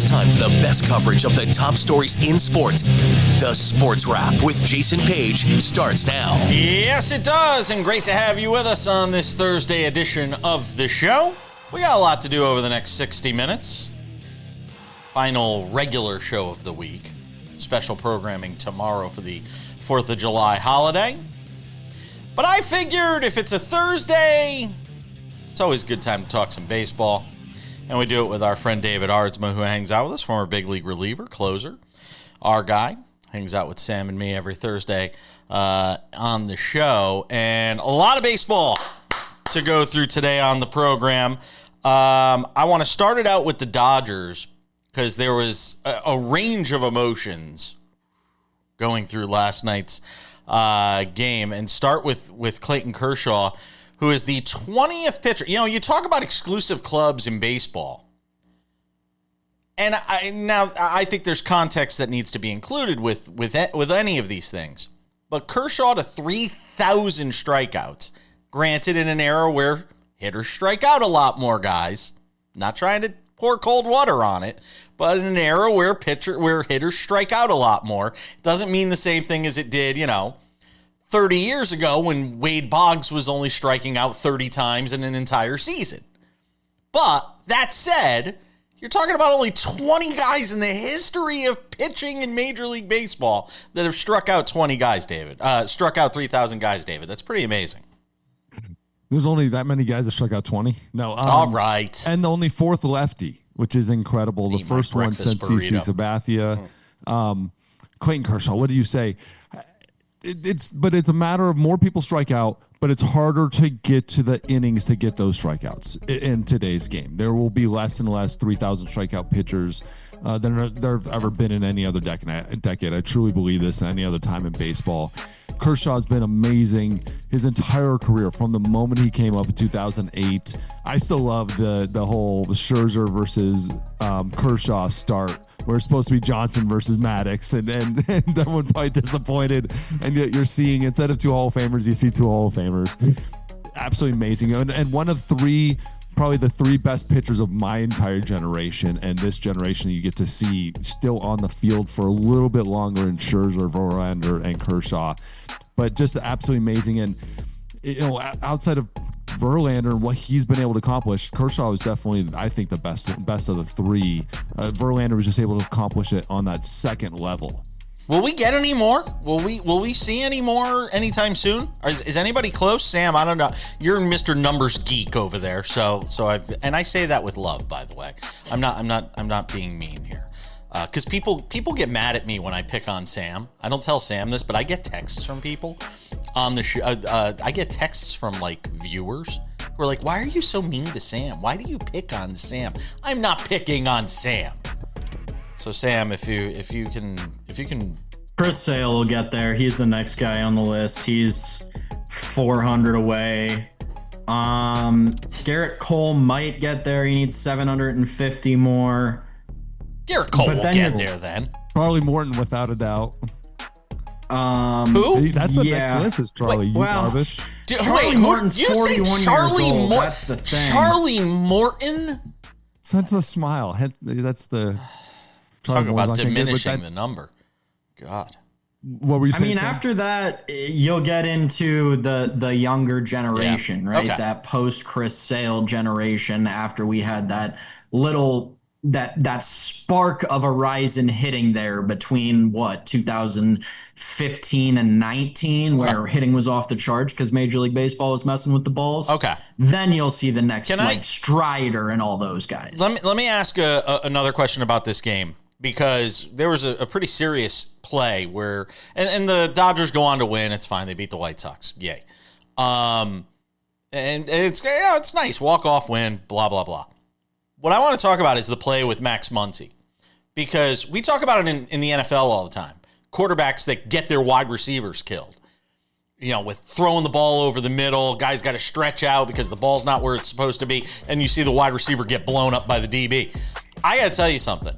it's time for the best coverage of the top stories in sports. The Sports Wrap with Jason Page starts now. Yes, it does, and great to have you with us on this Thursday edition of the show. We got a lot to do over the next 60 minutes. Final regular show of the week. Special programming tomorrow for the 4th of July holiday. But I figured if it's a Thursday, it's always a good time to talk some baseball. And we do it with our friend David Aardsma, who hangs out with us, former big league reliever, closer, our guy. Hangs out with Sam and me every Thursday on the show. And a lot of baseball to go through today on the program. I want to start it out with the Dodgers because there was a range of emotions going through last night's game. And start with Clayton Kershaw, who is the 20th pitcher. You know, you talk about exclusive clubs in baseball. And I think there's context that needs to be included with any of these things. But Kershaw to 3,000 strikeouts, granted in an era where hitters strike out a lot more, guys. Not trying to pour cold water on it, but in an era where hitters strike out a lot more, doesn't mean the same thing as it did, 30 years ago when Wade Boggs was only striking out 30 times in an entire season. But that said, you're talking about only 20 guys in the history of pitching in Major League Baseball that have struck out 20 guys, David. Struck out 3,000 guys, David. That's pretty amazing. There's only that many guys that struck out 20? No. All right. And the only fourth lefty, which is incredible. The first one since CC Sabathia. Clayton Kershaw, what do you say? It's a matter of more people strike out, but it's harder to get to the innings to get those strikeouts in today's game. There will be less and less 3,000 strikeout pitchers than there have ever been in any other decade. I truly believe this in any other time in baseball. Kershaw's been amazing his entire career from the moment he came up in 2008. I still love the whole Scherzer versus Kershaw start, where it's supposed to be Johnson versus Maddox, and everyone's probably disappointed. And yet you're seeing, instead of two Hall of Famers, you see two Hall of Famers. Absolutely amazing. And one of probably the three best pitchers of my entire generation, and this generation you get to see still on the field for a little bit longer in Scherzer, Verlander, and Kershaw. But just absolutely amazing. And, outside of Verlander and what he's been able to accomplish, Kershaw was definitely, I think, the best of the three. Verlander was just able to accomplish it on that second level. Will we get any more? Will we see any more anytime soon? Is anybody close? Sam, I don't know. You're Mr. Numbers geek over there, so I say that with love, by the way. I'm not being mean here. Because people get mad at me when I pick on Sam. I don't tell Sam this, but I get texts from people on the show. I get texts from viewers who are like, "Why are you so mean to Sam? Why do you pick on Sam?" I'm not picking on Sam. So Sam, if you can, Chris Sale will get there. He's the next guy on the list. He's 400 away. Garrett Cole might get there. He needs 750 more. Garrett Cole will get there then. Charlie Morton, without a doubt. Who? That's the next list is Charlie. Garbage. Charlie Morton's you 41 say Charlie years old. Morton? That's the thing. Charlie Morton? That's the smile. That's the... Talk about diminishing the number. God. What were you saying? Sam? After that, you'll get into the younger generation, right? Okay. That post Chris Sale generation, after we had that little that spark of a rise in hitting there between 2015 and 19, where hitting was off the charts because Major League Baseball was messing with the balls. Okay. Then you'll see the next Strider and all those guys. Let me ask another question about this game. Because there was a pretty serious play where, and the Dodgers go on to win. It's fine. They beat the White Sox. Yay. And it's nice. Walk off win, blah, blah, blah. What I want to talk about is the play with Max Muncy. Because we talk about it in the NFL all the time. Quarterbacks that get their wide receivers killed. With throwing the ball over the middle, guys got to stretch out because the ball's not where it's supposed to be, and you see the wide receiver get blown up by the DB. I got to tell you something.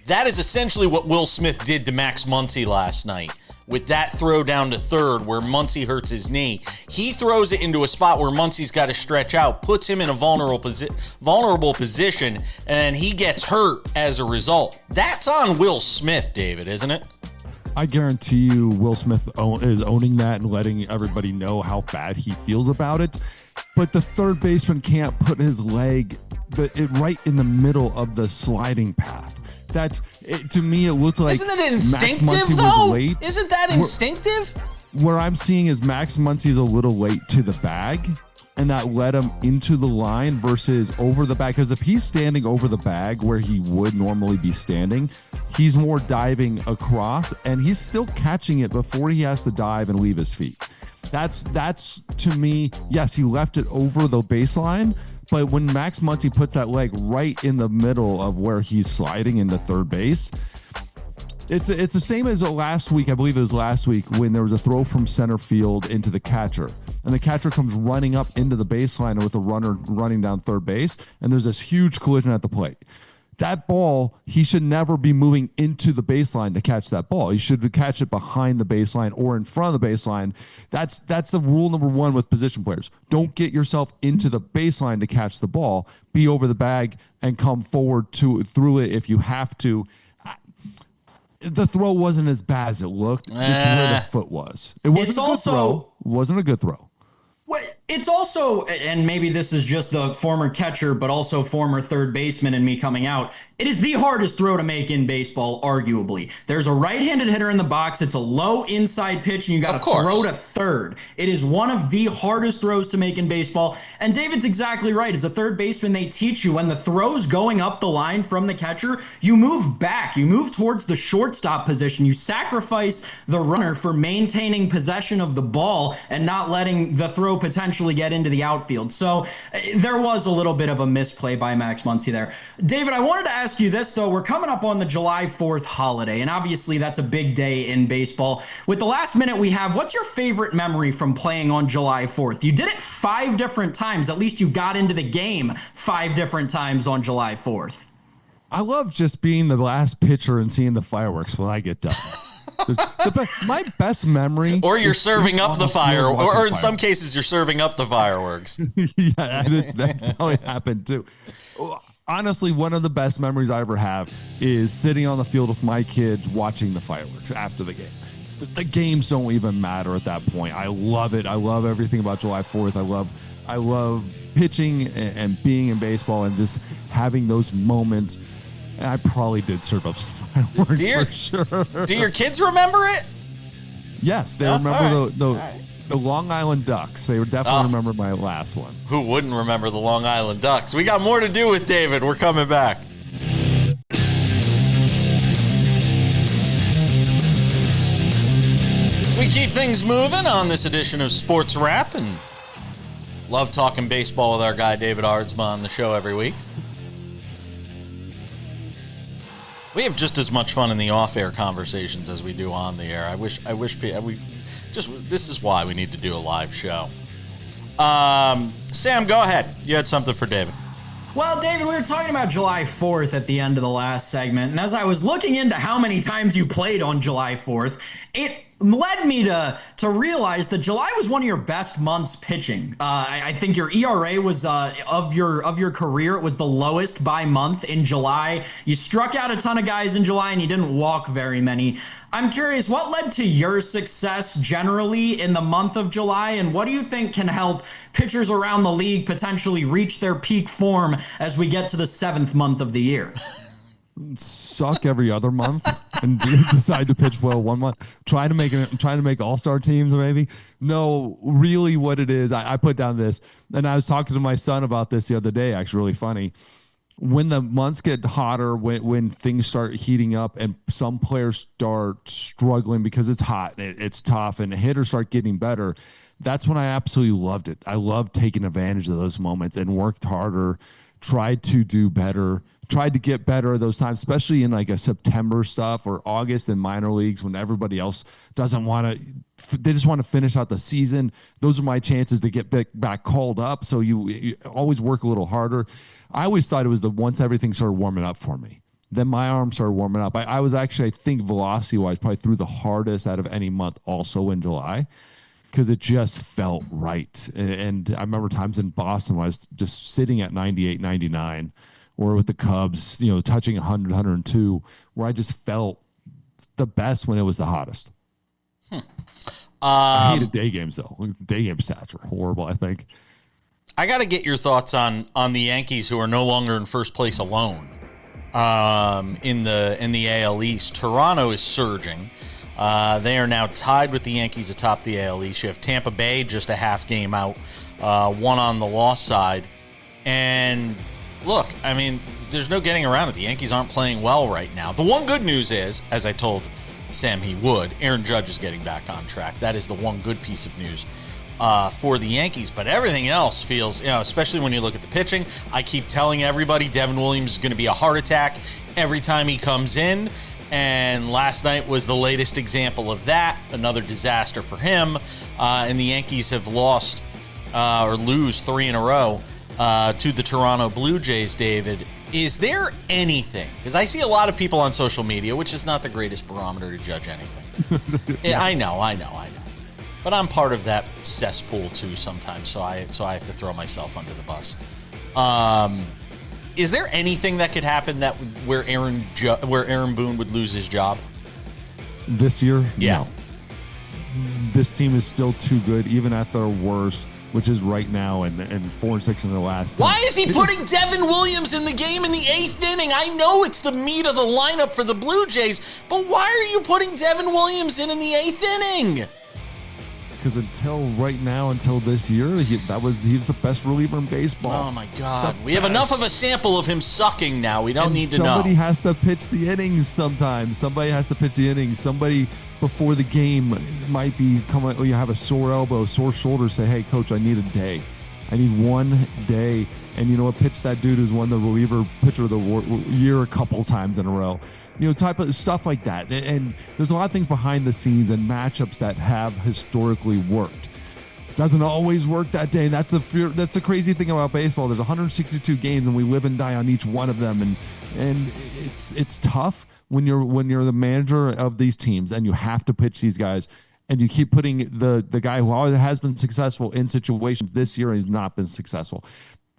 That is essentially what Will Smith did to Max Muncy last night with that throw down to third where Muncy hurts his knee. He throws it into a spot where Muncy's got to stretch out, puts him in a vulnerable position, and he gets hurt as a result. That's on Will Smith, David, isn't it? I guarantee you Will Smith is owning that and letting everybody know how bad he feels about it. But the third baseman can't put his leg right in the middle of the sliding path. To me, it looked like. Isn't it instinctive, though? Isn't that instinctive? Where I'm seeing is Max Muncy's a little late to the bag, and that led him into the line versus over the bag. Because if he's standing over the bag where he would normally be standing, he's more diving across, and he's still catching it before he has to dive and leave his feet. That's to me, yes, he left it over the baseline, but when Max Muncy puts that leg right in the middle of where he's sliding into third base, it's the same as last week. I believe it was last week when there was a throw from center field into the catcher, and the catcher comes running up into the baseline with a runner running down third base, and there's this huge collision at the plate. That ball, he should never be moving into the baseline to catch that ball. He should catch it behind the baseline or in front of the baseline. That's the rule number one with position players. Don't get yourself into the baseline to catch the ball. Be over the bag and come forward through it if you have to. The throw wasn't as bad as it looked. It's where the foot was. It wasn't a good throw. It wasn't a good throw. Well, it's also, and maybe this is just the former catcher, but also former third baseman in me coming out, it is the hardest throw to make in baseball, arguably. There's a right-handed hitter in the box. It's a low inside pitch, and you got to throw to third. It is one of the hardest throws to make in baseball. And David's exactly right. As a third baseman, they teach you when the throw's going up the line from the catcher, you move back. You move towards the shortstop position. You sacrifice the runner for maintaining possession of the ball and not letting the throw potentially get into the outfield. So there was a little bit of a misplay by Max Muncy there. David, I wanted to ask you this, though. We're coming up on the July 4th holiday, and obviously that's a big day in baseball. With the last minute we have, what's your favorite memory from playing on July 4th? You did it 5 different times. At least you got into the game 5 different times on July 4th. I love just being the last pitcher and seeing the fireworks when I get done. My best memory. Or you're serving up the fire, or in some cases, you're serving up the fireworks. Yeah, that probably happened too. Honestly, one of the best memories I ever have is sitting on the field with my kids watching the fireworks after the game. The games don't even matter at that point. I love it. I love everything about July 4th. I love pitching and being in baseball and just having those moments. And I probably did serve up some fireworks for sure. Do your kids remember it? Yes, they remember the Long Island Ducks. They would definitely remember my last one. Who wouldn't remember the Long Island Ducks? We got more to do with David. We're coming back. We keep things moving on this edition of Sports Wrap, and love talking baseball with our guy David Aardsma on the show every week. We have just as much fun in the off-air conversations as we do on the air. I wish this is why we need to do a live show. Sam, go ahead. You had something for David. Well, David, we were talking about July 4th at the end of the last segment, and as I was looking into how many times you played on July 4th, it led me to realize that July was one of your best months pitching. I think your ERA was of your career, it was the lowest by month in July. You struck out a ton of guys in July and you didn't walk very many. I'm curious, what led to your success generally in the month of July, and what do you think can help pitchers around the league potentially reach their peak form as we get to the 7th month of the year? Suck every other month and decide to pitch well one month. Trying to make all-star teams maybe. No, really what it is, I put down this, and I was talking to my son about this the other day, actually really funny. When the months get hotter, when things start heating up and some players start struggling because it's hot, it's tough, and the hitters start getting better, that's when I absolutely loved it. I loved taking advantage of those moments and worked harder, tried to do better, tried to get better those times, especially in like a September stuff or August in minor leagues when everybody else doesn't want to, they just want to finish out the season. Those are my chances to get back called up. So you always work a little harder. I always thought it was once everything started warming up for me. then my arm started warming up. I was actually, I think velocity-wise, probably threw the hardest out of any month also in July because it just felt right. And I remember times in Boston when I was just sitting at 98, 99, or with the Cubs, touching 100, 102, where I just felt the best when it was the hottest. I hated day games, though. Day game stats were horrible, I think. I got to get your thoughts on the Yankees, who are no longer in first place alone in the AL East. Toronto is surging. They are now tied with the Yankees atop the AL East. You have Tampa Bay just a half game out, one on the loss side. And look, I mean, there's no getting around it. The Yankees aren't playing well right now. The one good news is, as I told Sam he would, Aaron Judge is getting back on track. That is the one good piece of news for the Yankees. But everything else feels, especially when you look at the pitching, I keep telling everybody Devin Williams is going to be a heart attack every time he comes in. And last night was the latest example of that. Another disaster for him. And the Yankees have lost or lose 3 in a row to the Toronto Blue Jays, David. Is there anything, because I see a lot of people on social media, which is not the greatest barometer to judge anything. Yes. I know. But I'm part of that cesspool too sometimes, so I have to throw myself under the bus. Is there anything that could happen where Aaron Boone would lose his job this year? Yeah. No. This team is still too good, even at their worst, which is right now and 4-6 in the last 10. Why is he putting Devin Williams in the game in the 8th inning? I know it's the meat of the lineup for the Blue Jays, but why are you putting Devin Williams in the 8th inning? Because until this year, he was the best reliever in baseball. Oh my God! We have enough of a sample of him sucking now. We don't need to know. Somebody has to pitch the innings sometimes. Somebody before the game might be coming. You have a sore elbow, sore shoulder. Say, hey, coach, I need a day. I need one day. And you know what? Pitch that dude who's won the reliever pitcher of the year a couple times in a row. Type of stuff like that. And there's a lot of things behind the scenes and matchups that have historically worked. Doesn't always work that day. And that's the crazy thing about baseball. There's 162 games, and we live and die on each one of them. And it's tough when you're the manager of these teams and you have to pitch these guys. And you keep putting the guy who always has been successful in situations this year and he's not been successful.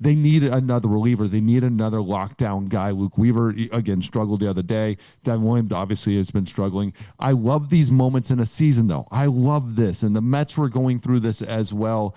They need another reliever. They need another lockdown guy. Luke Weaver, again, struggled the other day. Devin Williams obviously has been struggling. I love these moments in a season, though. I love this. And the Mets were going through this as well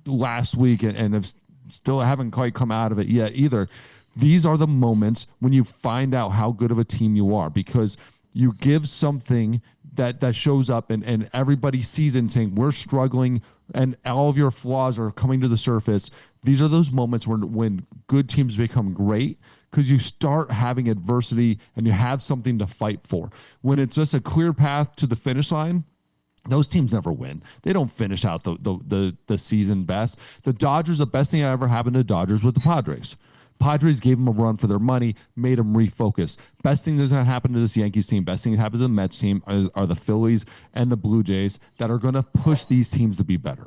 last week and still haven't quite come out of it yet either. These are the moments when you find out how good of a team you are because you give something that shows up and everybody sees it and saying, we're struggling and all of your flaws are coming to the surface. These are those moments when good teams become great because you start having adversity and you have something to fight for. When it's just a clear path to the finish line, those teams never win. They don't finish out the season best. The Dodgers, the best thing that ever happened to the Dodgers was the Padres. Padres gave them a run for their money, made them refocus. Best thing that's going to happen to this Yankees team, best thing that happens to the Mets team are the Phillies and the Blue Jays that are going to push these teams to be better.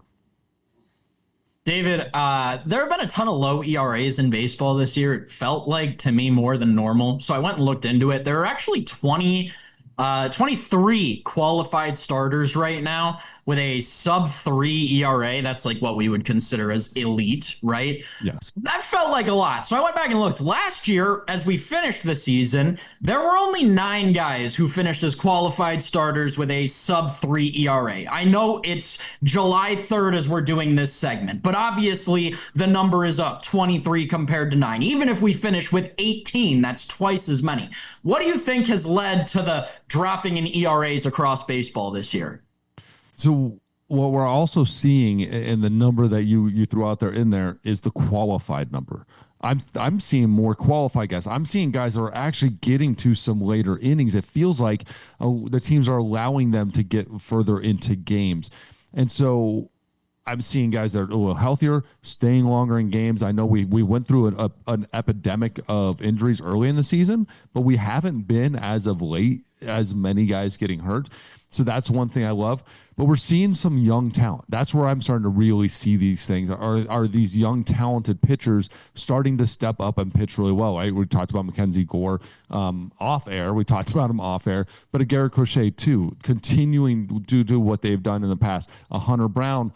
David, there have been a ton of low ERAs in baseball this year. It felt like, to me, more than normal. So I went and looked into it. There are actually 23 qualified starters right now with a sub-3 ERA. That's like what we would consider as elite, right? Yes. That felt like a lot. So I went back and looked. Last year, as we finished the season, there were only 9 guys who finished as qualified starters with a sub-3 ERA. I know it's July 3rd as we're doing this segment, but obviously the number is up 23 compared to 9. Even if we finish with 18, that's twice as many. What do you think has led to the dropping in ERAs across baseball this year? So what we're also seeing in the number that you threw out there in there is the qualified number. I'm seeing more qualified guys. I'm seeing guys that are actually getting to some later innings. It feels like the teams are allowing them to get further into games. And so I'm seeing guys that are a little healthier, staying longer in games. I know we went through an epidemic of injuries early in the season, but we haven't been, as of late, as many guys getting hurt. So that's one thing I love. But we're seeing some young talent. That's where I'm starting to really see these things. Are these young, talented pitchers starting to step up and pitch really well, right? We talked about Mackenzie Gore off air. We talked about him off air. But a Garrett Crochet, too, continuing to do what they've done in the past. A Hunter Brown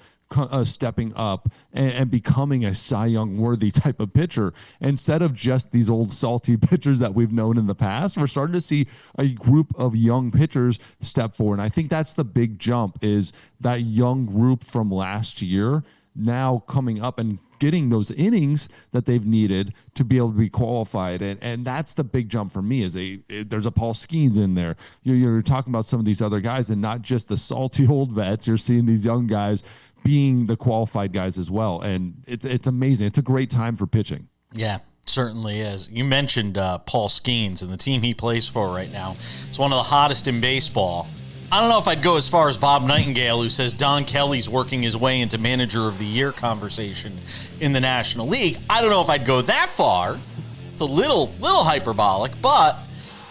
stepping up and becoming a Cy Young worthy type of pitcher instead of just these old salty pitchers that we've known in the past. We're starting to see a group of young pitchers step forward. And I think that's the big jump, is that young group from last year now coming up and getting those innings that they've needed to be able to be qualified. And that's the big jump for me, is there's a Paul Skeens in there. You're talking about some of these other guys and not just the salty old vets. You're seeing these young guys being the qualified guys as well. And it's amazing. It's a great time for pitching. Yeah, certainly is. You mentioned Paul Skeens and the team he plays for right now. It's one of the hottest in baseball. I don't know if I'd go as far as Bob Nightingale, who says Don Kelly's working his way into Manager of the Year conversation in the National League. I don't know if I'd go that far. It's a little hyperbolic, but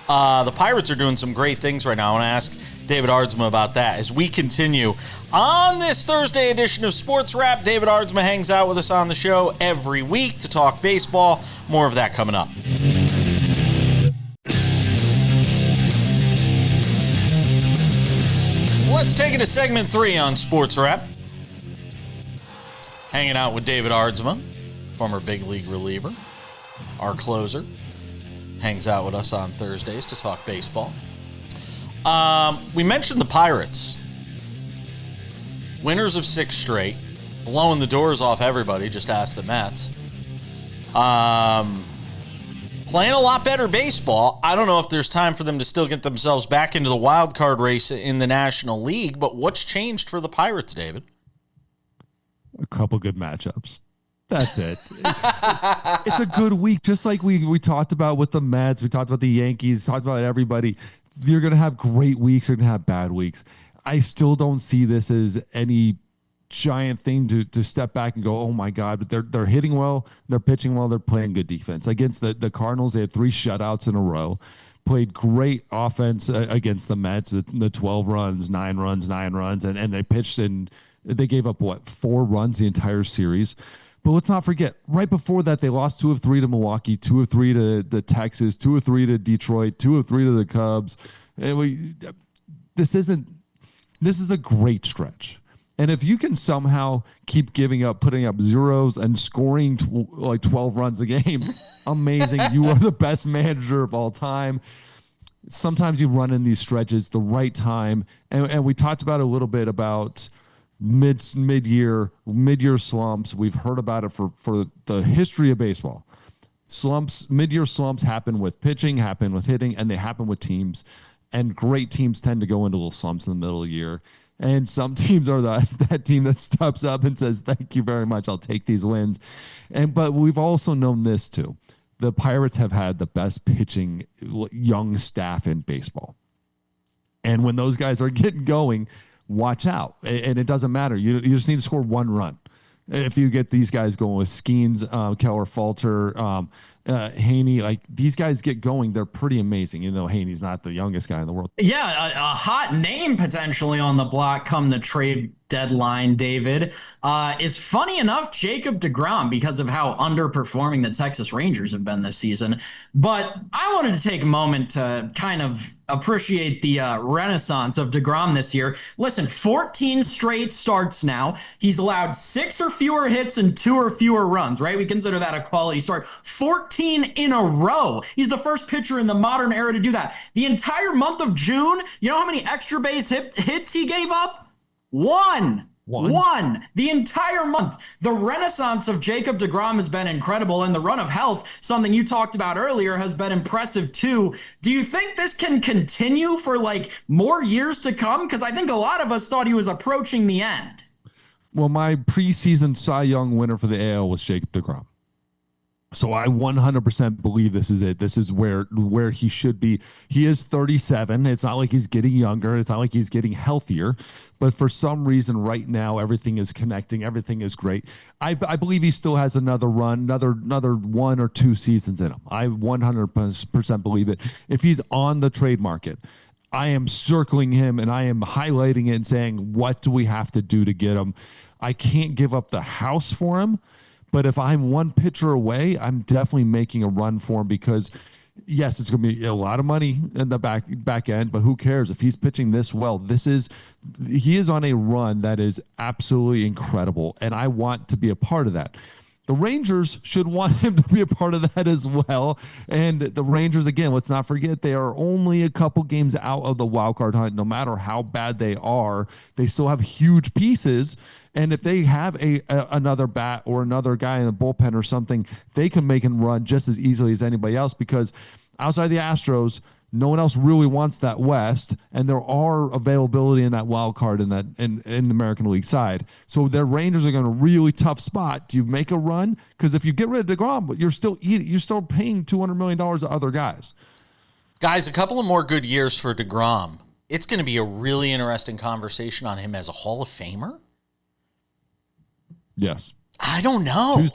the Pirates are doing some great things right now. I want to ask David Aardsma about that as we continue on this Thursday edition of Sports Wrap. David Aardsma hangs out with us on the show every week to talk baseball. More of that coming up. Let's take it to segment 3 on Sports Wrap. Hanging out with David Aardsma, former big league reliever, our closer. Hangs out with us on Thursdays to talk baseball. We mentioned the Pirates. Winners of 6 straight. Blowing the doors off everybody. Just ask the Mets. Playing a lot better baseball. I don't know if there's time for them to still get themselves back into the wild card race in the National League, but what's changed for the Pirates, David? A couple good matchups. That's it. It's a good week, just like we talked about with the Mets. We talked about the Yankees, talked about everybody. You're going to have great weeks. You're going to have bad weeks. I still don't see this as any giant thing to step back and go, oh my God, but they're hitting well, they're pitching well, they're playing good defense. Against the Cardinals, they had 3 shutouts in a row, played great offense against the Mets, the 12 runs, 9 runs, and they pitched and they gave up, 4 runs the entire series. But let's not forget, right before that, they lost 2 of 3 to Milwaukee, 2 of 3 to Texas, 2 of 3 to Detroit, 2 of 3 to the Cubs. This is a great stretch. And if you can somehow keep putting up zeros and scoring 12 runs a game, amazing. You are the best manager of all time. Sometimes you run in these stretches the right time. And we talked about a little bit about mid-year slumps. We've heard about it for the history of baseball. Mid-year slumps happen with pitching, happen with hitting, and they happen with teams. And great teams tend to go into little slumps in the middle of the year. And some teams are that team that steps up and says, thank you very much, I'll take these wins. But we've also known this too. The Pirates have had the best pitching young staff in baseball. And when those guys are getting going, watch out. And it doesn't matter. You just need to score 1 run. If you get these guys going with Skeens, Keller, Falter, Haney, these guys get going, they're pretty amazing. Haney's not the youngest guy in the world. Yeah, a hot name potentially on the block come the trade deadline, David, is funny enough Jacob deGrom, because of how underperforming the Texas Rangers have been this season. But I wanted to take a moment to kind of appreciate the renaissance of deGrom this year. Listen, 14 straight starts now. He's allowed 6 or fewer hits and 2 or fewer runs, right? We consider that a quality start. 14 in a row. He's the first pitcher in the modern era to do that. The entire month of June, you know how many extra base hits he gave up? One. The entire month. The renaissance of Jacob deGrom has been incredible, and the run of health, something you talked about earlier, has been impressive too. Do you think this can continue for more years to come? Because I think a lot of us thought he was approaching the end. Well, my preseason Cy Young winner for the AL was Jacob deGrom. So I 100% believe this is it. This is where he should be. He is 37. It's not like he's getting younger. It's not like he's getting healthier. But for some reason right now, everything is connecting. Everything is great. I believe he still has another run, another 1 or 2 seasons in him. I 100% believe it. If he's on the trade market, I am circling him and I am highlighting it and saying, what do we have to do to get him? I can't give up the house for him. But if I'm one pitcher away, I'm definitely making a run for him because, yes, it's going to be a lot of money in the back end, but who cares if he's pitching this well? He is on a run that is absolutely incredible, and I want to be a part of that. The Rangers should want him to be a part of that as well. And the Rangers, again, let's not forget, they are only a couple games out of the wild card hunt. No matter how bad they are, they still have huge pieces. And if they have another bat or another guy in the bullpen or something, they can make him run just as easily as anybody else because outside the Astros, no one else really wants that West, and there are availability in that wild card in the American League side. So their Rangers are going to really tough spot. Do you make a run? Because if you get rid of DeGrom, you're still paying $200 million to other guys. Guys, a couple of more good years for DeGrom. It's going to be a really interesting conversation on him as a Hall of Famer. Yes. I don't know. Two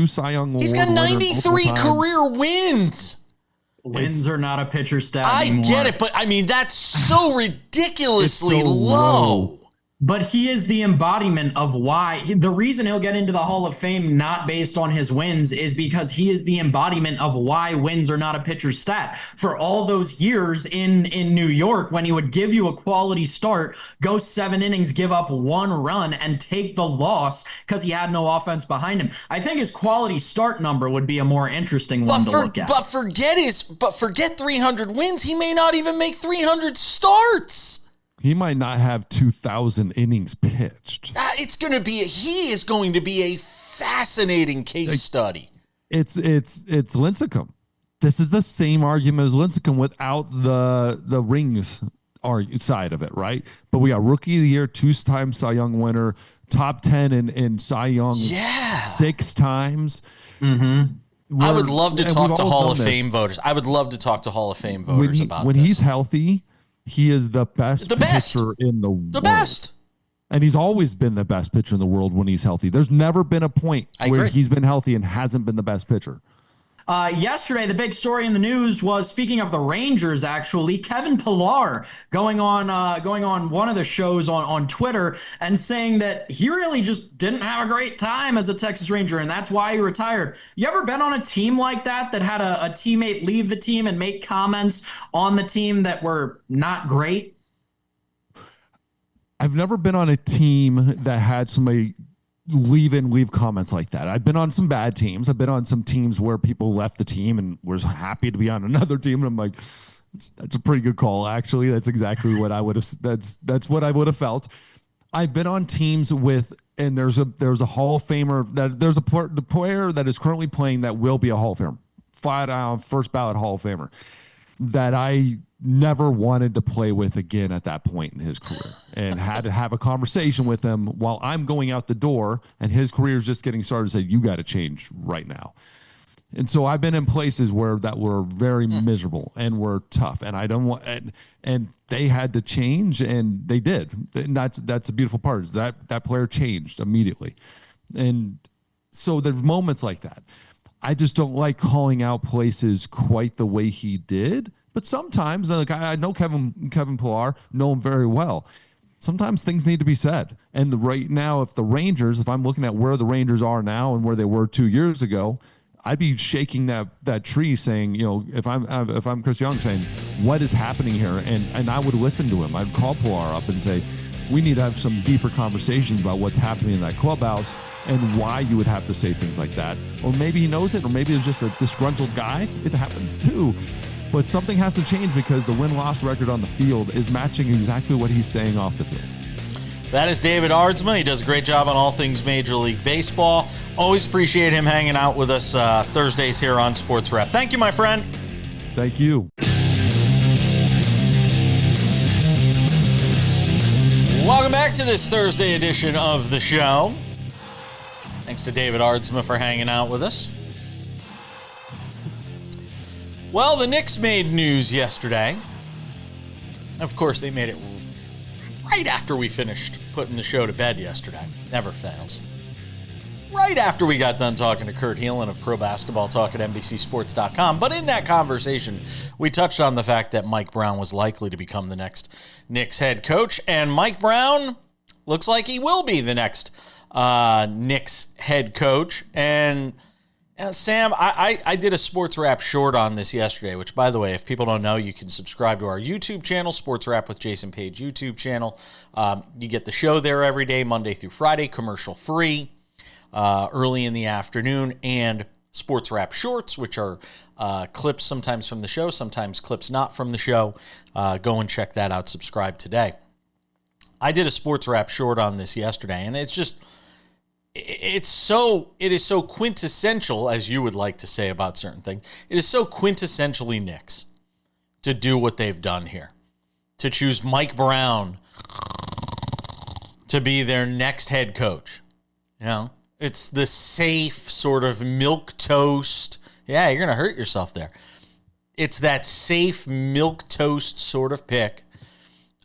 Cy Young Award He's got 93 career wins. Wins are not a pitcher stat anymore. I get it, but I mean, that's so ridiculously low. But he is the embodiment of why. The reason he'll get into the Hall of Fame, not based on his wins, is because he is the embodiment of why wins are not a pitcher's stat. For all those years in New York, when he would give you a quality start, go 7 innings, give up 1 run, and take the loss because he had no offense behind him. I think his quality start number would be a more interesting one to look at. But forget 300 wins. He may not even make 300 starts. He might not have 2,000 innings pitched. He is going to be a fascinating case study. It's Lincecum. This is the same argument as Lincecum without the rings side of it, right? But we got Rookie of the Year, 2-time Cy Young winner, top 10 in Cy Young 6 times. Mm-hmm. I would love to talk to Hall of Fame voters. I would love to talk to Hall of Fame voters about this. When he's healthy, he is the best pitcher in the world. The best. And he's always been the best pitcher in the world when he's healthy. There's never been a point where he's been healthy and hasn't been the best pitcher. Yesterday, the big story in the news was, speaking of the Rangers, actually, Kevin Pillar going on one of the shows on Twitter and saying that he really just didn't have a great time as a Texas Ranger, and that's why he retired. You ever been on a team like that had a teammate leave the team and make comments on the team that were not great? I've never been on a team that had somebody leave comments like that. I've been on some bad teams. I've been on some teams where people left the team and was happy to be on another team. And I'm like, that's a pretty good call. Actually, that's exactly what I would have. That's what I would have felt. I've been on teams and there's a Hall of Famer the player that is currently playing that will be a Hall of Famer, flat out first ballot Hall of Famer, that I never wanted to play with again at that point in his career, and had to have a conversation with him while I'm going out the door and his career is just getting started, say, you got to change right now. And so I've been in places where that were very miserable and were tough, and I don't want, and they had to change, and they did. And that's the beautiful part, is that player changed immediately. And so there's moments like that. I just don't like calling out places quite the way he did. But sometimes, I know Kevin Pillar, know him very well. Sometimes things need to be said. And right now, if I'm looking at where the Rangers are now and where they were 2 years ago, I'd be shaking that tree, saying, if I'm Chris Young, saying, what is happening here? And I would listen to him. I'd call Pillar up and say, we need to have some deeper conversations about what's happening in that clubhouse and why you would have to say things like that. Or maybe he knows it, or maybe it's just a disgruntled guy. It happens too. But something has to change, because the win-loss record on the field is matching exactly what he's saying off the field. That is David Aardsma. He does a great job on all things Major League Baseball. Always appreciate him hanging out with us Thursdays here on Sports Rep. Thank you, my friend. Thank you. Welcome back to this Thursday edition of the show. Thanks to David Aardsma for hanging out with us. Well, the Knicks made news yesterday. Of course, they made it right after we finished putting the show to bed yesterday. Never fails. Right after we got done talking to Kurt Heelan of Pro Basketball Talk at NBCSports.com. But in that conversation, we touched on the fact that Mike Brown was likely to become the next Knicks head coach. And Mike Brown looks like he will be the next Knicks head coach. And Sam, I did a Sports Wrap short on this yesterday, which, by the way, if people don't know, you can subscribe to our YouTube channel, Sports Wrap with Jason Page YouTube channel. You get the show there every day, Monday through Friday, commercial free, early in the afternoon, and Sports Wrap shorts, which are clips sometimes from the show, sometimes clips not from the show. Go and check that out. Subscribe today. I did a Sports Wrap short on this yesterday, and it's just... it is so quintessential, as you would like to say about certain things. It is so quintessentially Knicks to do what they've done here, to choose Mike Brown to be their next head coach. You know, it's the safe sort of milquetoast. Yeah, you're gonna hurt yourself there. It's that safe milquetoast sort of pick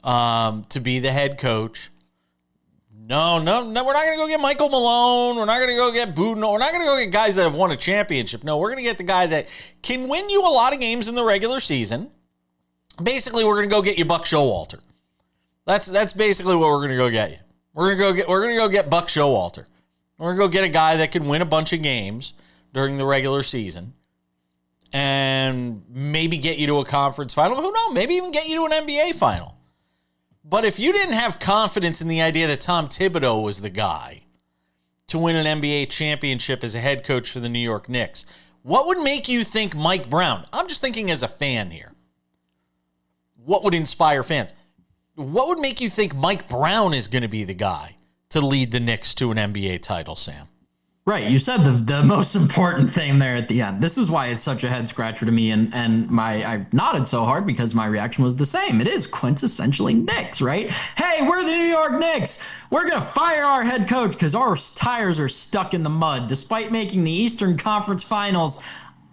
to be the head coach. No, we're not going to go get Michael Malone. We're not going to go get Budenholzer. We're not going to go get guys that have won a championship. No, we're going to get the guy that can win you a lot of games in the regular season. Basically, we're going to go get you Buck Showalter. That's basically what we're going to go get you. We're going to go get Buck Showalter. We're going to go get a guy that can win a bunch of games during the regular season and maybe get you to a conference final. Who knows? Maybe even get you to an NBA final. But if you didn't have confidence in the idea that Tom Thibodeau was the guy to win an NBA championship as a head coach for the New York Knicks, what would make you think Mike Brown? I'm just thinking as a fan here. What would inspire fans? What would make you think Mike Brown is going to be the guy to lead the Knicks to an NBA title, Sam? Right. You said the most important thing there at the end. This is why it's such a head scratcher to me. And I nodded so hard because my reaction was the same. It is quintessentially Knicks, right? Hey, we're the New York Knicks. We're going to fire our head coach because our tires are stuck in the mud despite making the Eastern Conference Finals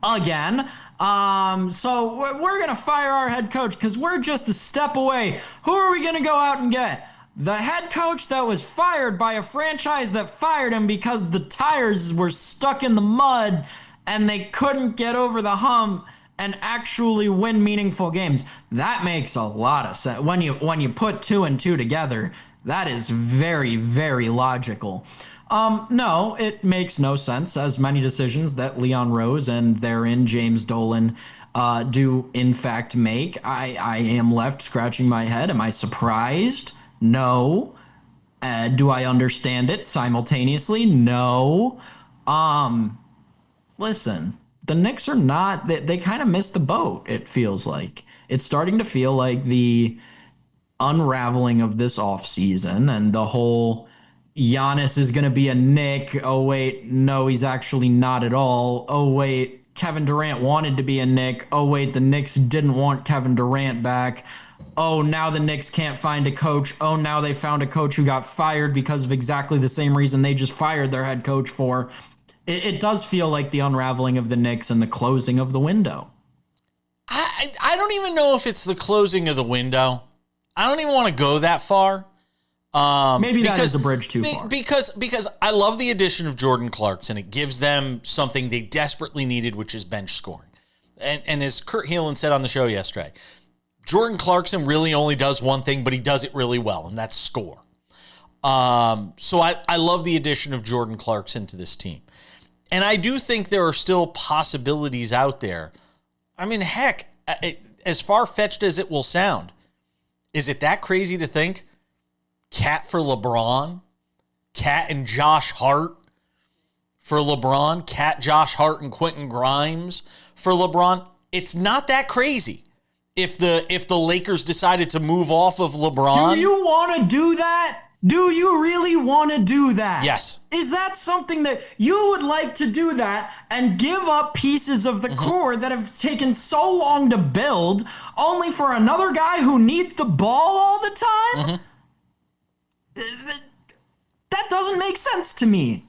again. So we're going to fire our head coach because we're just a step away. Who are we going to go out and get? The head coach that was fired by a franchise that fired him because the tires were stuck in the mud and they couldn't get over the hump and actually win meaningful games. That makes a lot of sense. When you put two and two together, that is very, very logical. No, it makes no sense, as many decisions that Leon Rose and therein James Dolan do in fact make. I am left scratching my head. Am I surprised? No. Do I understand it simultaneously? No. Listen, the Knicks are not, they kind of missed the boat, it feels like. It's starting to feel like the unraveling of this offseason and the whole Giannis is going to be a Knick. Oh, wait, no, he's actually not at all. Oh, wait, Kevin Durant wanted to be a Knick. Oh, wait, the Knicks didn't want Kevin Durant back. Oh, now the Knicks can't find a coach. Oh, now they found a coach who got fired because of exactly the same reason they just fired their head coach for. It does feel like the unraveling of the Knicks and the closing of the window. I don't even know if it's the closing of the window. I don't even want to go that far. Maybe that is a bridge too far. Because I love the addition of Jordan Clarkson. It gives them something they desperately needed, which is bench scoring. And as Kurt Heelan said on the show yesterday, Jordan Clarkson really only does one thing, but he does it really well, and that's score. So I love the addition of Jordan Clarkson to this team. And I do think there are still possibilities out there. I mean, heck, as far-fetched as it will sound, is it that crazy to think Cat for LeBron? Cat and Josh Hart for LeBron? Cat, Josh Hart, and Quentin Grimes for LeBron? It's not that crazy. If the Lakers decided to move off of LeBron. Do you want to do that? Do you really want to do that? Yes. Is that something that you would like to do that and give up pieces of the core that have taken so long to build only for another guy who needs the ball all the time? That doesn't make sense to me.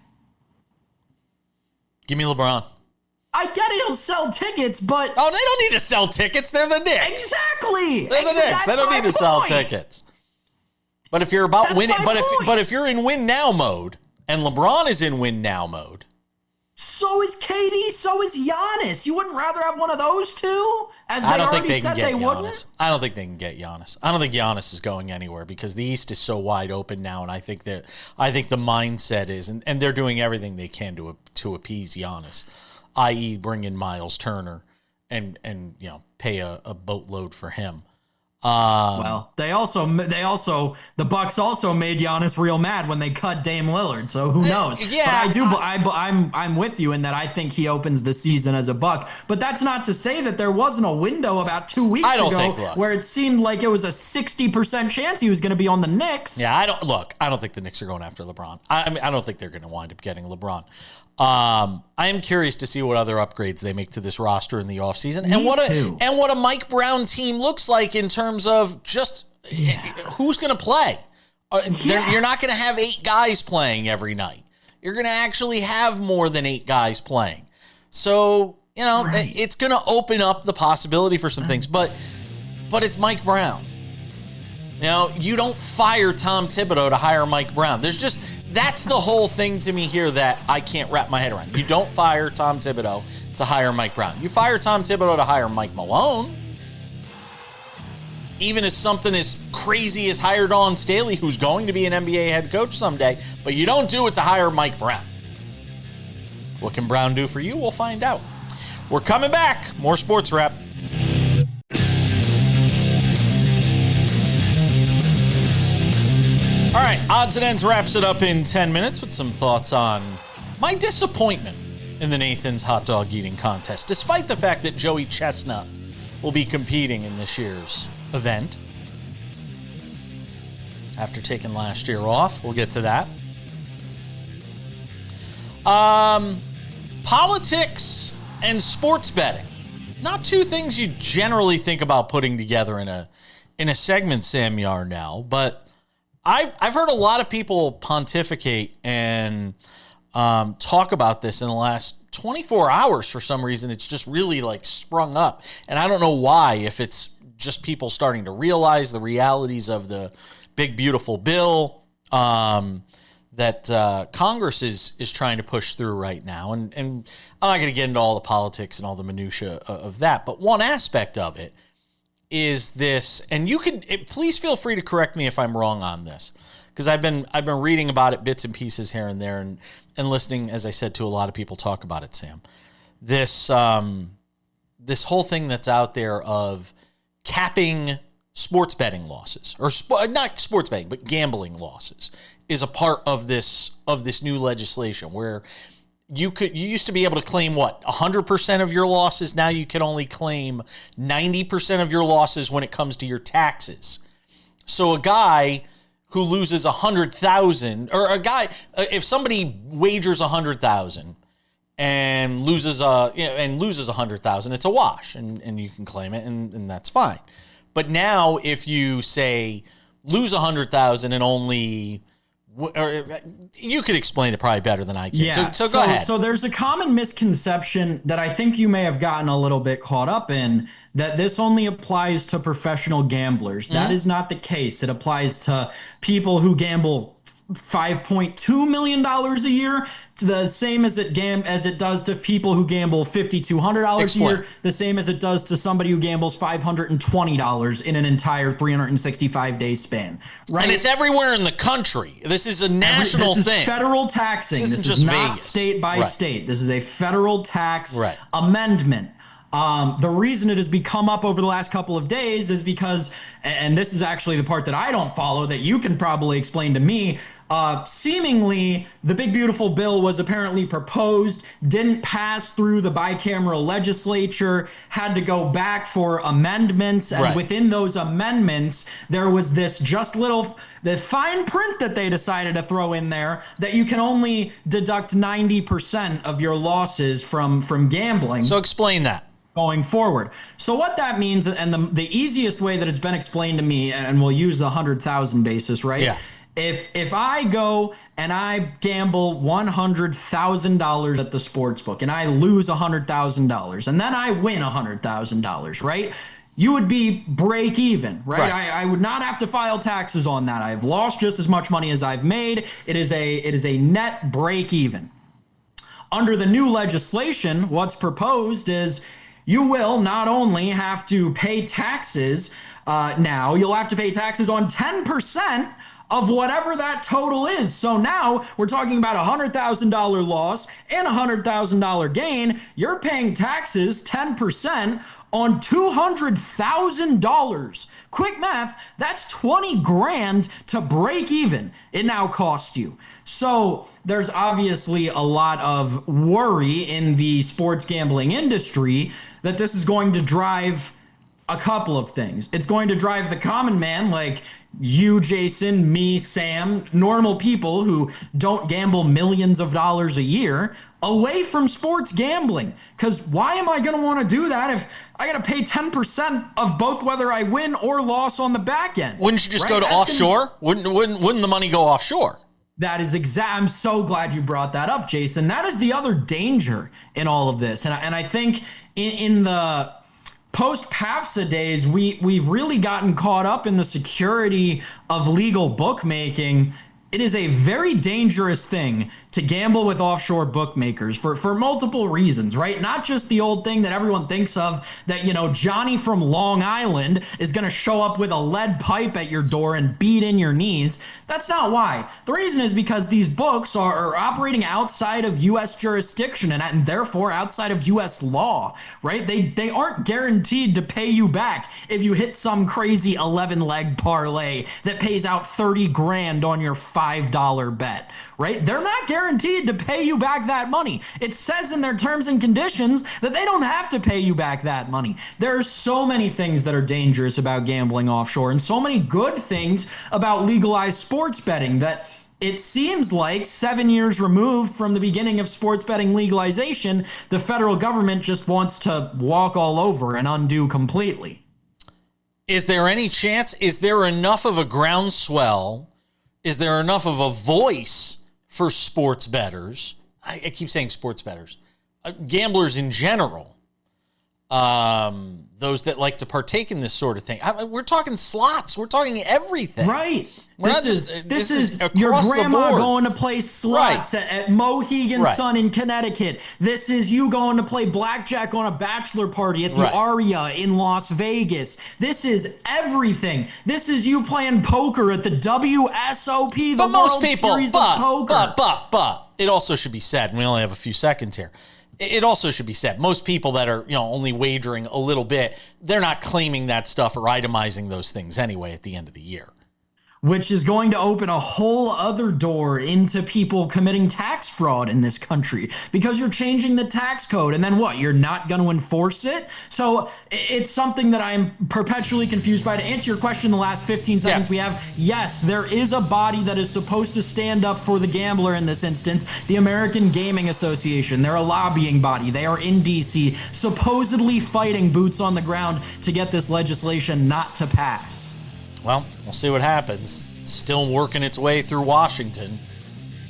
Give me LeBron. I get it, he'll sell tickets, but... Oh, they don't need to sell tickets. They're the Knicks. Exactly. They're the Knicks. They don't need to sell tickets. But if you're about winning, but if you're in win now mode, and LeBron is in win now mode, so is KD, so is Giannis. You wouldn't rather have one of those two? As they I don't think already they said can get they Giannis. wouldn't? I don't think they can get Giannis. I don't think Giannis is going anywhere because the East is so wide open now, and I think the mindset is, and they're doing everything they can to appease Giannis, i.e., bring in Miles Turner and pay a boatload for him. Well, the Bucks also made Giannis real mad when they cut Dame Lillard. So who knows? Yeah, but I'm with you in that I think he opens the season as a Buck. But that's not to say that there wasn't a window about 2 weeks ago where it seemed like it was a 60% chance he was going to be on the Knicks. Yeah, I don't think the Knicks are going after LeBron. I don't think they're going to wind up getting LeBron. I am curious to see what other upgrades they make to this roster in the offseason and what a Mike Brown team looks like in terms of just who's going to play. You're not going to have 8 guys playing every night. You're going to actually have more than 8 guys playing. So, it's going to open up the possibility for some things, but it's Mike Brown. You don't fire Tom Thibodeau to hire Mike Brown. That's the whole thing to me here that I can't wrap my head around. You don't fire Tom Thibodeau to hire Mike Brown. You fire Tom Thibodeau to hire Mike Malone. Even as something as crazy as hire Dawn Staley, who's going to be an NBA head coach someday, but you don't do it to hire Mike Brown. What can Brown do for you? We'll find out. We're coming back. More Sports Wrap. All right, Odds and Ends wraps it up in 10 minutes with some thoughts on my disappointment in the Nathan's hot dog eating contest, despite the fact that Joey Chestnut will be competing in this year's event. After taking last year off, we'll get to that. Politics and sports betting. Not two things you generally think about putting together in a segment, Sam Yarnell, but I've heard a lot of people pontificate and talk about this in the last 24 hours. For some reason, it's just really sprung up. And I don't know why, if it's just people starting to realize the realities of the big, beautiful bill that Congress is trying to push through right now. And I'm not going to get into all the politics and all the minutia of that. But one aspect of it is this, and please feel free to correct me if I'm wrong on this, because I've been reading about it bits and pieces here and there, and listening, as I said, to a lot of people talk about it, Sam. This whole thing that's out there of capping sports betting losses, or not sports betting, but gambling losses, is a part of this new legislation where you used to be able to claim 100% of your losses. Now you can only claim 90% of your losses when it comes to your taxes. So a guy who loses 100,000, or if somebody wagers 100,000 and loses 100,000, it's a wash, and you can claim it, and that's fine. But now if you say lose 100,000 and only, or you could explain it probably better than I can. Yeah. So go ahead. So there's a common misconception that I think you may have gotten a little bit caught up in, that this only applies to professional gamblers. Mm-hmm. That is not the case. It applies to people who gamble $5.2 million a year, the same as it does to people who gamble $5,200 a year, the same as it does to somebody who gambles $520 in an entire 365-day span. Right? And it's everywhere in the country. This is a national thing. This is federal taxing. This is not Vegas. State by state. This is a federal tax amendment. The reason it has become up over the last couple of days is because, and this is actually the part that I don't follow, that you can probably explain to me, seemingly the big beautiful bill was apparently proposed, didn't pass through the bicameral legislature, had to go back for amendments, and within those amendments there was this the fine print that they decided to throw in there, that you can only deduct 90% of your losses from gambling. So explain that. Going forward. So what that means, and the easiest way that it's been explained to me, and we'll use the 100,000 basis, right? Yeah. If I go and I gamble $100,000 at the sports book and I lose $100,000 and then I win $100,000, right? You would be break even, right? I would not have to file taxes on that. I've lost just as much money as I've made. It is a net break even. Under the new legislation, what's proposed is you will not only have to pay taxes now, you'll have to pay taxes on 10% of whatever that total is. So now we're talking about a $100,000 loss and a $100,000 gain. You're paying taxes 10% on $200,000. Quick math, that's 20 grand to break even. It now costs you. So there's obviously a lot of worry in the sports gambling industry that this is going to drive a couple of things. It's going to drive the common man like you, Jason, me, Sam, normal people who don't gamble millions of dollars a year away from sports gambling. Because why am I going to want to do that if I got to pay 10% of both whether I win or loss on the back end? Wouldn't you just go to offshore? Wouldn't the money go offshore? That is I'm so glad you brought that up, Jason. That is the other danger in all of this. And I think in the post-PAPSA days, we've really gotten caught up in the security of legal bookmaking. It is a very dangerous thing to gamble with offshore bookmakers for multiple reasons, right? Not just the old thing that everyone thinks of that, Johnny from Long Island is going to show up with a lead pipe at your door and beat in your knees. That's not why. The reason is because these books are operating outside of U.S. jurisdiction and therefore outside of U.S. law, right? They aren't guaranteed to pay you back if you hit some crazy 11-leg parlay that pays out 30 grand on your $5 bet, right? They're not guaranteed to pay you back that money. It says in their terms and conditions that they don't have to pay you back that money. There are so many things that are dangerous about gambling offshore and so many good things about legalized sports betting that it seems like 7 years removed from the beginning of sports betting legalization, the federal government just wants to walk all over and undo completely. Is there any chance? Is there enough of a groundswell? Is there enough of a voice for sports bettors? I keep saying sports bettors. Gamblers in general. Those that like to partake in this sort of thing. We're talking slots. We're talking everything. Right. This is your grandma going to play slots at Mohegan Sun in Connecticut. This is you going to play blackjack on a bachelor party at the Aria in Las Vegas. This is everything. This is you playing poker at the WSOP, the World Series of Poker. But it also should be said, and we only have a few seconds here. It also should be said, most people that are, only wagering a little bit, they're not claiming that stuff or itemizing those things anyway at the end of the year. Which is going to open a whole other door into people committing tax fraud in this country because you're changing the tax code and then what? You're not going to enforce it? So it's something that I'm perpetually confused by. To answer your question in the last 15 seconds we have, yes, there is a body that is supposed to stand up for the gambler in this instance, the American Gaming Association. They're a lobbying body. They are in D.C., supposedly fighting boots on the ground to get this legislation not to pass. Well, we'll see what happens. It's still working its way through Washington.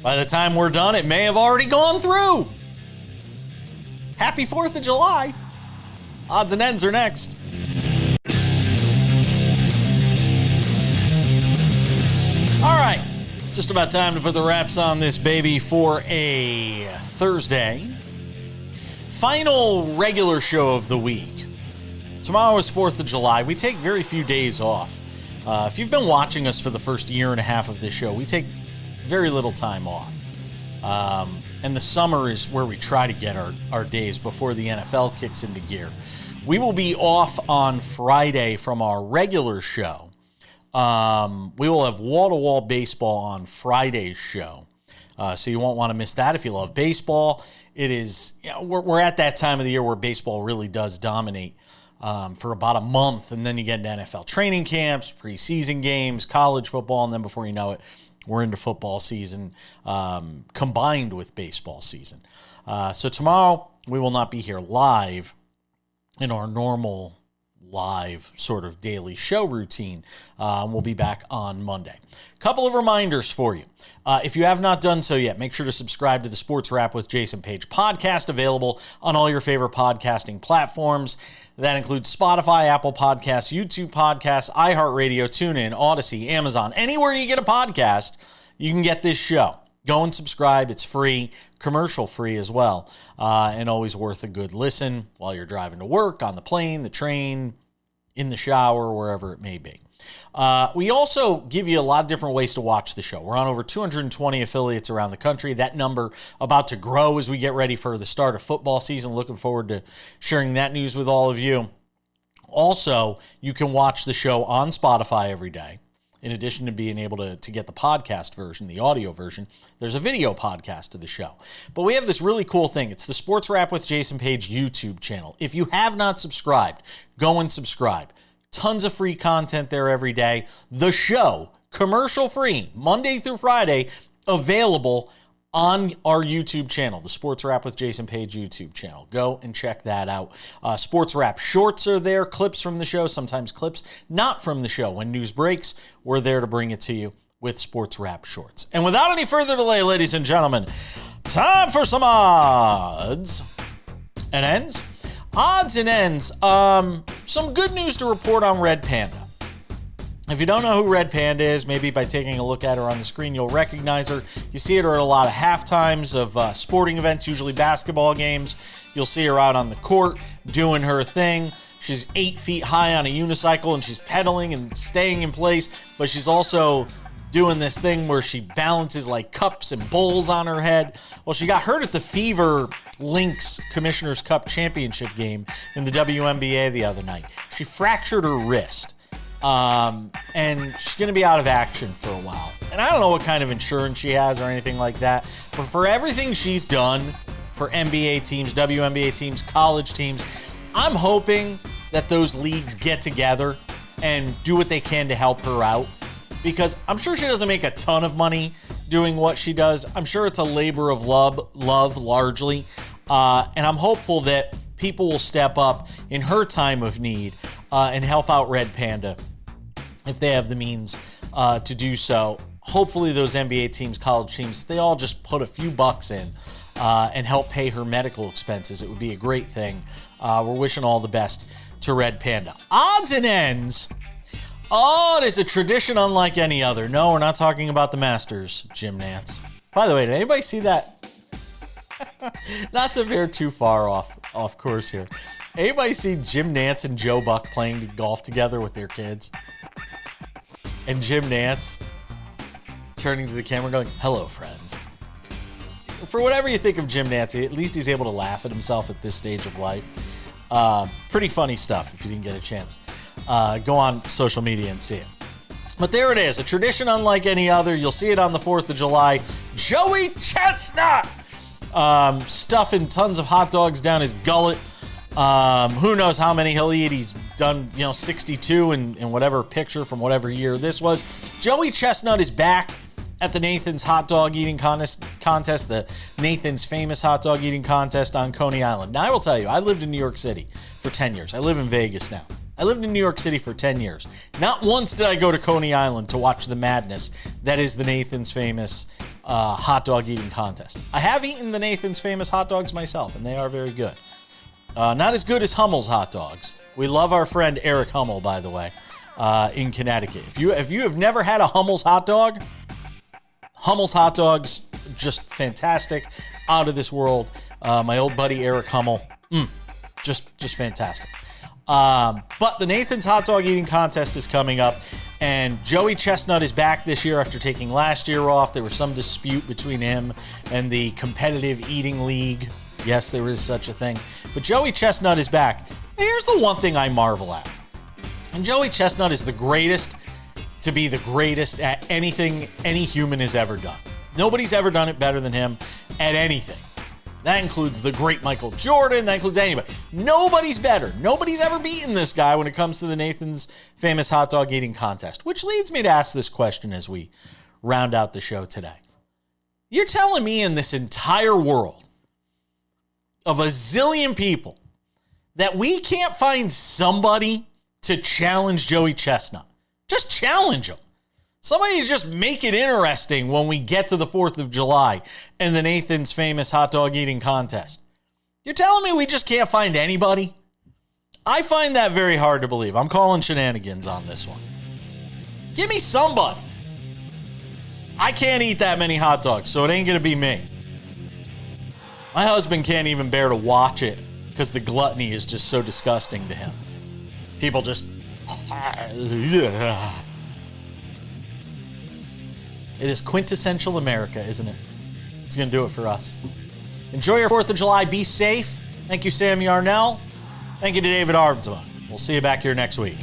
By the time we're done, it may have already gone through. Happy 4th of July. Odds and ends are next. All right. Just about time to put the wraps on this baby for a Thursday. Final regular show of the week. Tomorrow is 4th of July. We take very few days off. If you've been watching us for the first year and a half of this show, we take very little time off. And the summer is where we try to get our days before the NFL kicks into gear. We will be off on Friday from our regular show. We will have wall-to-wall baseball on Friday's show. So you won't want to miss that if you love baseball. It is, we're at that time of the year where baseball really does dominate. For about a month, and then you get into NFL training camps, preseason games, college football, and then before you know it, we're into football season combined with baseball season. So tomorrow, we will not be here live in our normal live sort of daily show routine. We'll be back on Monday. Couple of reminders for you. If you have not done so yet, make sure to subscribe to the Sports Wrap with Jason Page podcast, available on all your favorite podcasting platforms. That includes Spotify, Apple Podcasts, YouTube Podcasts, iHeartRadio, TuneIn, Odyssey, Amazon. Anywhere you get a podcast, you can get this show. Go and subscribe. It's free, commercial free as well, and always worth a good listen while you're driving to work, on the plane, the train, in the shower, wherever it may be. We also give you a lot of different ways to watch the show. We're on over 220 affiliates around the country. That number about to grow as we get ready for the start of football season. Looking forward to sharing that news with all of you. Also, you can watch the show on Spotify every day. In addition to being able to get the podcast version, the audio version, there's a video podcast of the show. But we have this really cool thing. It's the Sports Wrap with Jason Page YouTube channel. If you have not subscribed, go and subscribe. Tons of free content there every day. The show, commercial free, Monday through Friday, available on our YouTube channel, the Sports Wrap with Jason Page YouTube channel. Go and check that out. Sports Wrap shorts are there, clips from the show, sometimes clips not from the show. When news breaks, we're there to bring it to you with Sports Wrap shorts. And without any further delay, ladies and gentlemen, time for some odds and ends. Odds and ends. Some good news to report on Red Panda. If you don't know who Red Panda is, maybe by taking a look at her on the screen, you'll recognize her. You see her at a lot of halftimes of sporting events, usually basketball games. You'll see her out on the court doing her thing. She's 8 feet high on a unicycle, and she's pedaling and staying in place, but she's also doing this thing where she balances like cups and bowls on her head. Well, she got hurt at the Fever Lynx Commissioner's Cup Championship game in the WNBA the other night. She fractured her wrist. And she's going to be out of action for a while. And I don't know what kind of insurance she has or anything like that, but for everything she's done for NBA teams, WNBA teams, college teams, I'm hoping that those leagues get together and do what they can to help her out, because I'm sure she doesn't make a ton of money doing what she does. I'm sure it's a labor of love largely. And I'm hopeful that people will step up in her time of need and help out Red Panda if they have the means to do so. Hopefully those NBA teams, college teams, they all just put a few bucks in and help pay her medical expenses. It would be a great thing. We're wishing all the best to Red Panda. Odds and ends. Oh, it is a tradition unlike any other. No, we're not talking about the Masters, Jim Nantz. By the way, did anybody see that? Not to veer too far off course here. Anybody see Jim Nantz and Joe Buck playing golf together with their kids? And Jim Nantz turning to the camera going, "Hello, friends." For whatever you think of Jim Nantz, at least he's able to laugh at himself at this stage of life. Pretty funny stuff if you didn't get a chance. Go on social media and see it. But there it is, a tradition unlike any other. You'll see it on the 4th of July. Joey Chestnut stuffing tons of hot dogs down his gullet. Who knows how many he'll eat. He's done, 62 in whatever picture from whatever year this was. Joey Chestnut is back at the Nathan's hot dog eating contest, the Nathan's famous hot dog eating contest on Coney Island. Now, I will tell you, I lived in New York City for 10 years. I live in Vegas now. I lived in New York City for 10 years. Not once did I go to Coney Island to watch the madness that is the Nathan's famous hot dog eating contest. I have eaten the Nathan's famous hot dogs myself, and they are very good. Not as good as Hummel's hot dogs. We love our friend Eric Hummel, by the way, in Connecticut. If you have never had a Hummel's hot dog, Hummel's hot dogs, just fantastic, out of this world. My old buddy Eric Hummel, just fantastic. But the Nathan's hot dog eating contest is coming up, and Joey Chestnut is back this year after taking last year off. There was some dispute between him and the competitive eating league. Yes, there is such a thing. But Joey Chestnut is back. Here's the one thing I marvel at. And Joey Chestnut is the greatest to be the greatest at anything any human has ever done. Nobody's ever done it better than him at anything. That includes the great Michael Jordan. That includes anybody. Nobody's better. Nobody's ever beaten this guy when it comes to the Nathan's famous hot dog eating contest. Which leads me to ask this question as we round out the show today. You're telling me in this entire world of a zillion people that we can't find somebody to challenge Joey Chestnut. Just challenge him. Somebody just make it interesting when we get to the 4th of July and the Nathan's famous hot dog eating contest. You're telling me we just can't find anybody? I find that very hard to believe. I'm calling shenanigans on this one. Give me somebody. I can't eat that many hot dogs, so it ain't going to be me. My husband can't even bear to watch it because the gluttony is just so disgusting to him. People just... It is quintessential America, isn't it? It's going to do it for us. Enjoy your 4th of July. Be safe. Thank you, Sam Yarnell. Thank you to David Arbsma. We'll see you back here next week.